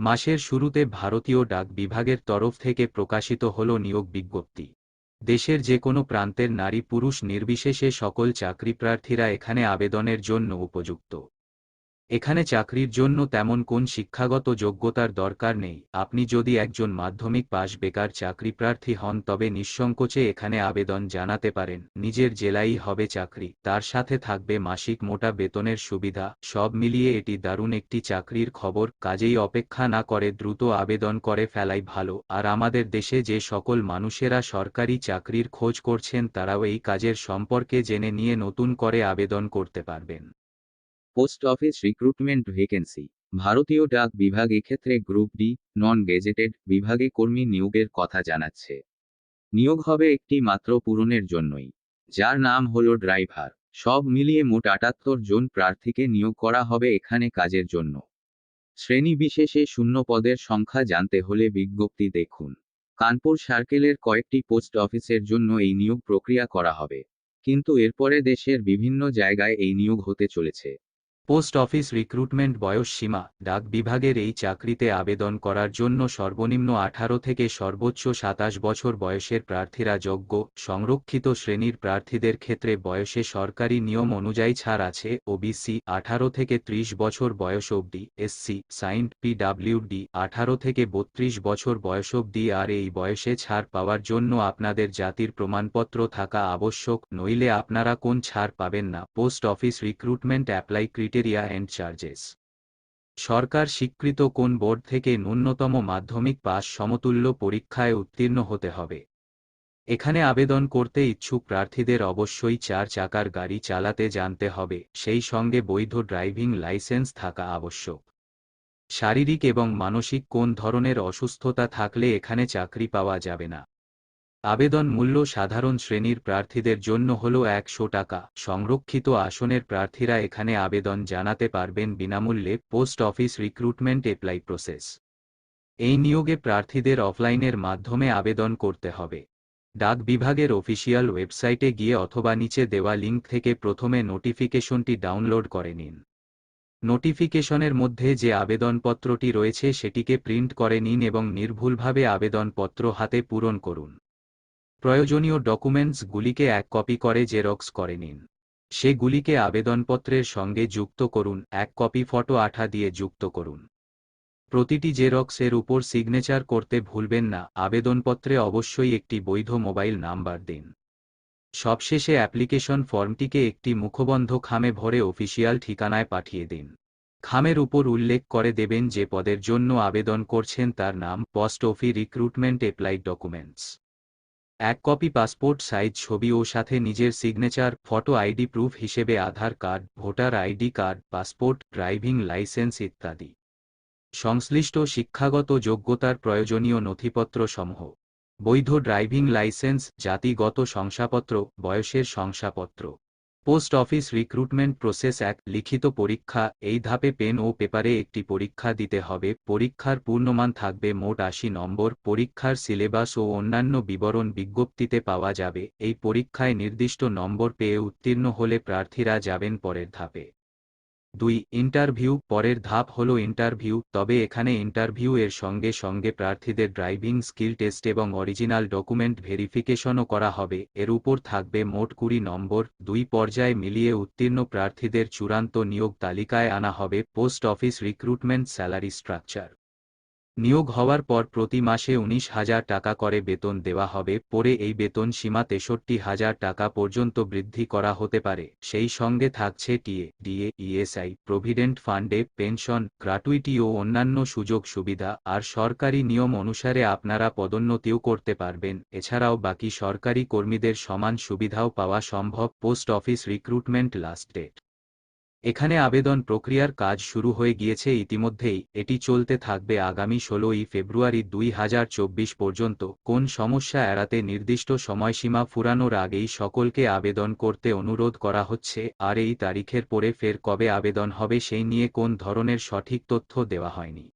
মাসের শুরুতে ভারতীয় ডাক বিভাগের তরফ থেকে প্রকাশিত হল নিয়োগ বিজ্ঞপ্তি। দেশের যে কোনো প্রান্তের নারী পুরুষ নির্বিশেষে সকল চাকরিপ্রার্থীরা এখানে আবেদনের জন্য উপযুক্ত। এখানে চাকরির জন্য তেমন কোন শিক্ষাগত যোগ্যতার দরকার নেই। আপনি যদি একজন মাধ্যমিক পাশ বেকার চাকরিপ্রার্থী হন তবে নিঃসংকোচে এখানে আবেদন জানাতে পারেন। নিজের জেলায়ই হবে চাকরি, তার সাথে থাকবে মাসিক মোটা বেতনের সুবিধা। সব মিলিয়ে এটি দারুণ একটি চাকরির খবর। কাজেই অপেক্ষা না করে দ্রুত আবেদন করে ফেলাই ভালো। আর আমাদের দেশে যে সকল মানুষেরা সরকারি চাকরির খোঁজ করছেন তারাও এই কাজের সম্পর্কে জেনে নিয়ে নতুন করে আবেদন করতে পারবেন। Post office recruitment vacancy. ভারতীয় ডাক বিভাগ এক্ষেত্রে গ্রুপ ডি নন গেজেটেড বিভাগে কর্মী নিয়োগের কথা জানাচ্ছে। নিয়োগ হবে একটি মাত্র পূরণের জন্যই, যার নাম হলো ড্রাইভার। সব মিলিয়ে মোট ৭৮ জন প্রার্থীকে নিয়োগ করা হবে এখানে কাজের জন্য। শ্রেণী বিশেষে শূন্য পদের সংখ্যা জানতে হলে বিজ্ঞপ্তি দেখুন। কানপুর সার্কেলের কয়েকটি পোস্ট অফিসের জন্য এই নিয়োগ প্রক্রিয়া করা হবে, কিন্তু এরপরে দেশের বিভিন্ন জায়গায় এই নিয়োগ হতে চলেছে। পোস্ট অফিস রিক্রুটমেন্ট বয়স সীমা। ডাক বিভাগের এই চাকরিতে আবেদন করার জন্য সর্বনিম্ন ১৮ থেকে সর্বোচ্চ ২৭ বছর বয়সের প্রার্থীরা যোগ্য। সংরক্ষিত শ্রেণীর প্রার্থীদের ক্ষেত্রে বয়সে সরকারি নিয়ম অনুযায়ী ছাড় আছে। ওবিসি ১৮ থেকে ৩০ বছর বয়স অবধি, এসসি, সাইন্ড, পিডাব্লিউডি ১৮ থেকে ৩২ বছর বয়স অবধি। আর এই বয়সে ছাড় পাওয়ার জন্য আপনাদের জাতির প্রমাণপত্র থাকা আবশ্যক, নইলে আপনারা কোন ছাড় পাবেন না। Post office recruitment apply criteria and charges. সরকার স্বীকৃত কোন বোর্ড থেকে ন্যূনতম মাধ্যমিক পাস সমতুল্য পরীক্ষায় উত্তীর্ণ হতে হবে। এখানে আবেদন করতে ইচ্ছুক প্রার্থীদের অবশ্যই ৪ চাকার গাড়ি চালাতে জানতে হবে, সেই সঙ্গে বৈধ ড্রাইভিং লাইসেন্স থাকা আবশ্যক। শারীরিক এবং মানসিক কোন ধরনের অসুস্থতা থাকলে এখানে চাকরি পাওয়া যাবে না। আবেদন মূল্য সাধারণ শ্রেণীর প্রার্থীদের জন্য হল ১০০ টাকা। সংরক্ষিত আসনের প্রার্থীরা এখানে আবেদন জানাতে পারবেন বিনামূল্যে। Post office recruitment apply process. এই নিয়োগে প্রার্থীদের অফলাইনের মাধ্যমে আবেদন করতে হবে। ডাক বিভাগের অফিসিয়াল ওয়েবসাইটে গিয়ে অথবা নিচে দেওয়া লিঙ্ক থেকে প্রথমে নোটিফিকেশনটি ডাউনলোড করে নিন। নোটিফিকেশনের মধ্যে যে আবেদনপত্রটি রয়েছে সেটিকে প্রিন্ট করে নিন এবং নির্ভুলভাবে আবেদনপত্র হাতে পূরণ করুন। প্রয়োজনীয় ডকুমেন্টসগুলিকে ১ কপি করে জেরক্স করে নিন। সেগুলিকে আবেদনপত্রের সঙ্গে যুক্ত করুন। ১ কপি ফটো আঠা দিয়ে যুক্ত করুন। প্রতিটি জেরক্সের উপর সিগনেচার করতে ভুলবেন না। আবেদনপত্রে অবশ্যই একটি বৈধ মোবাইল নাম্বার দিন। সবশেষে অ্যাপ্লিকেশন ফর্মটিকে একটি মুখবন্ধ খামে ভরে অফিসিয়াল ঠিকানায় পাঠিয়ে দিন। খামের উপর উল্লেখ করে দেবেন যে পদের জন্য আবেদন করছেন তার নাম। Post office recruitment applied documents. ১ copy passport size ছবি ও সাথে নিজের সিগনেচার। ফটো আইডি প্রুফ হিসেবে Aadhaar card, voter ID card, passport, driving licence ইত্যাদি। সংশ্লিষ্ট শিক্ষাগত যোগ্যতার প্রয়োজনীয় নথিপত্র সমূহ: বৈধ ড্রাইভিং লাইসেন্স, জাতিগত শংসাপত্র, বয়সের শংসাপত্র। পোস্ট অফিস রিক্রুটমেন্ট প্রসেস ১ লিখিত পরীক্ষা। এই ধাপে পেন ও পেপারে একটি পরীক্ষা দিতে হবে। পরীক্ষার পূর্ণমান থাকবে মোট ৮০ নম্বর। পরীক্ষার সিলেবাস ও অন্যান্য বিবরণ বিজ্ঞপ্তিতে পাওয়া যাবে। এই পরীক্ষায় নির্দিষ্ট নম্বর পেয়ে উত্তীর্ণ হলে প্রার্থীরা যাবেন পরের ধাপে। ২ ইন্টারভিউ। পরের ধাপ হল ইন্টারভিউ, তবে এখানে ইন্টারভিউ এর সঙ্গে সঙ্গে প্রার্থীদের ড্রাইভিং স্কিল টেস্ট এবং অরিজিনাল ডকুমেন্ট ভেরিফিকেশনও করা হবে। এর উপর থাকবে মোট ২০ নম্বর। ২ পর্যায়ে মিলিয়ে উত্তীর্ণ প্রার্থীদের চূড়ান্ত নিয়োগ তালিকায় আনা হবে। Post office recruitment salary structure. নিয়োগ হওয়ার পর প্রতি মাসে ১৯,০০০ টাকা করে বেতন দেওয়া হবে। পরে এই বেতন সীমা ৬৩,০০০ টাকা পর্যন্ত বৃদ্ধি করা হতে পারে। সেই সঙ্গে থাকছে টিএ, ডিএ, ইএসআই, প্রভিডেন্ট ফান্ডে, পেনশন, গ্র্যাটুইটি ও অন্যান্য সুযোগ সুবিধা। আর সরকারি নিয়ম অনুসারে আপনারা পদোন্নতিও করতে পারবেন। এছাড়াও বাকি সরকারি কর্মীদের সমান সুবিধাও পাওয়া সম্ভব। Post office recruitment last date. এখানে আবেদন প্রক্রিয়ার কাজ শুরু হয়ে গিয়েছে ইতিমধ্যেই। এটি চলতে থাকবে আগামী ১৬ই ফেব্রুয়ারি ২০২৪ পর্যন্ত। কোন সমস্যা এড়াতে নির্দিষ্ট সময়সীমা ফুরানোর আগেই সকলকে আবেদন করতে অনুরোধ করা হচ্ছে। আর এই তারিখের পরে ফের কবে আবেদন হবে সেই নিয়ে কোন ধরনের সঠিক তথ্য দেওয়া হয়নি।